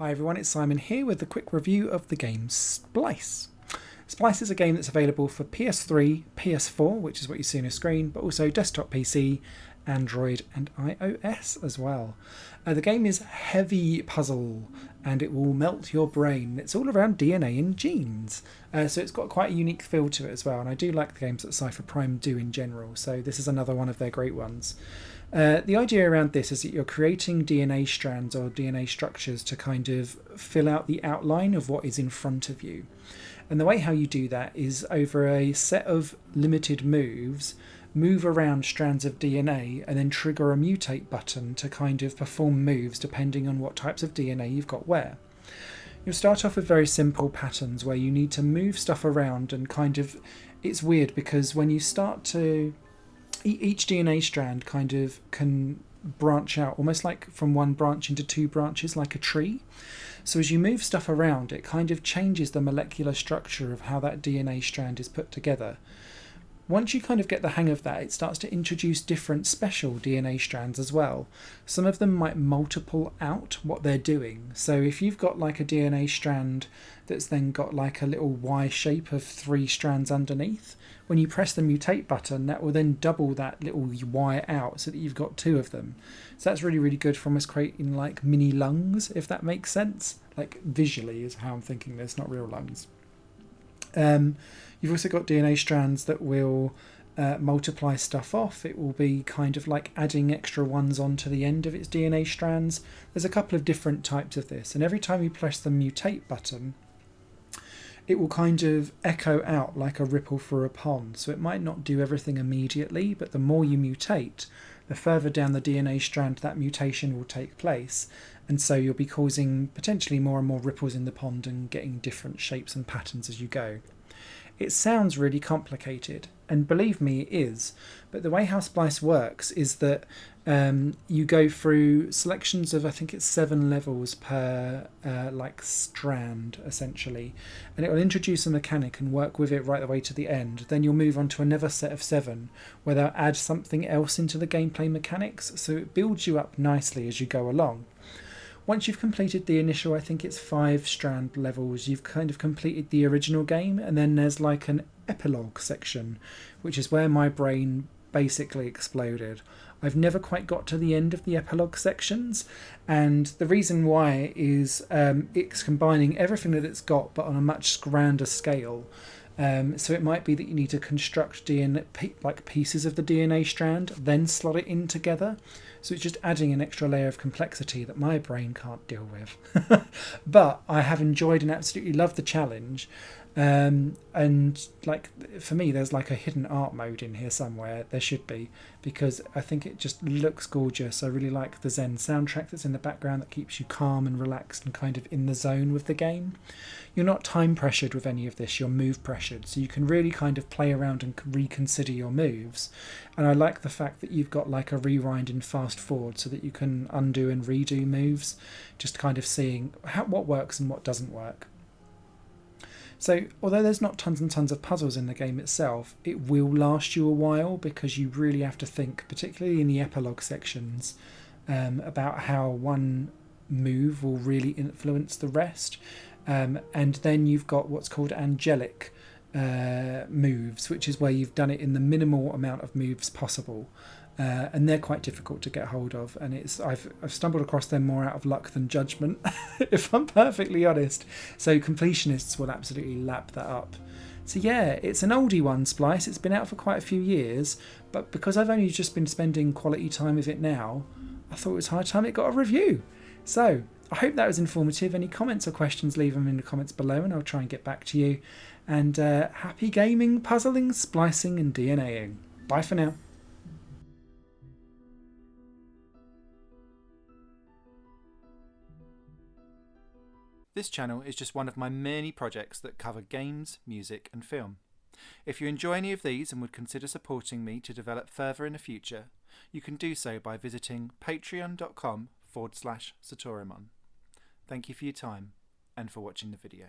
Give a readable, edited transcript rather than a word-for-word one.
Hi everyone, it's Simon here with a quick review of the game Splice. Splice is a game that's available for PS3, PS4, which is what you see on your screen, but also desktop PC, Android and iOS as well. The game is heavy puzzle and it will melt your brain. It's all around DNA and genes, so it's got quite a unique feel to it as well, and I do like the games that Cypher Prime do in general, so this is another one of their great ones. The idea around this is that you're creating DNA strands or DNA structures to kind of fill out the outline of what is in front of you. And the way how you do that is over a set of limited moves, move around strands of DNA and then trigger a mutate button to kind of perform moves depending on what types of DNA you've got where. You'll start off with very simple patterns where you need to move stuff around and kind of, it's weird because when you start to, each DNA strand kind of can branch out almost like from one branch into two branches like a tree. So as you move stuff around, it kind of changes the molecular structure of how that DNA strand is put together. Once you kind of get the hang of that, it starts to introduce different special DNA strands as well. Some of them might multiple out what they're doing. So if you've got like a DNA strand that's then got like a little Y shape of 3 strands underneath, when you press the mutate button, that will then double that little Y out so that you've got 2 of them. So that's really, really good for almost creating like mini lungs, if that makes sense. Like visually is how I'm thinking this, not real lungs. You've also got DNA strands that will multiply stuff off. It will be kind of like adding extra ones onto the end of its DNA strands. There's a couple of different types of this, and every time you press the mutate button, it will kind of echo out like a ripple through a pond. So it might not do everything immediately, but the more you mutate, the further down the DNA strand that mutation will take place. And so you'll be causing potentially more and more ripples in the pond and getting different shapes and patterns as you go. It sounds really complicated, and believe me, it is. But the way how Splice works is that you go through selections of, I think it's 7 levels per like strand, essentially. And it will introduce a mechanic and work with it right the way to the end. Then you'll move on to another set of 7, where they'll add something else into the gameplay mechanics. So it builds you up nicely as you go along. Once you've completed the initial, I think it's 5 strand levels, you've kind of completed the original game, and then there's like an epilogue section, which is where my brain basically exploded. I've never quite got to the end of the epilogue sections, and the reason why is it's combining everything that it's got but on a much grander scale. So it might be that you need to construct DNA, like pieces of the DNA strand, then slot it in together. So it's just adding an extra layer of complexity that my brain can't deal with. But I have enjoyed and absolutely loved the challenge. And like for me, there's like a hidden art mode in here somewhere. There should be, because I think it just looks gorgeous. I really like the Zen soundtrack that's in the background that keeps you calm and relaxed and kind of in the zone with the game. You're not time pressured with any of this, you're move pressured, so you can really kind of play around and reconsider your moves. And I like the fact that you've got like a rewind and fast forward so that you can undo and redo moves, just kind of seeing what works and what doesn't work. So although there's not tons and tons of puzzles in the game itself, it will last you a while because you really have to think, particularly in the epilogue sections, about how one move will really influence the rest. And then you've got what's called angelic moves, which is where you've done it in the minimal amount of moves possible. And they're quite difficult to get hold of, and I've stumbled across them more out of luck than judgment, if I'm perfectly honest. So completionists will absolutely lap that up. So yeah, it's an oldie one, Splice. It's been out for quite a few years, but because I've only just been spending quality time with it now, I thought it was high time it got a review. So I hope that was informative. Any comments or questions, leave them in the comments below and I'll try and get back to you. And happy gaming, puzzling, splicing and DNAing. Bye for now. This channel is just one of my many projects that cover games, music and film. If you enjoy any of these and would consider supporting me to develop further in the future, you can do so by visiting patreon.com/Satorimon. Thank you for your time and for watching the video.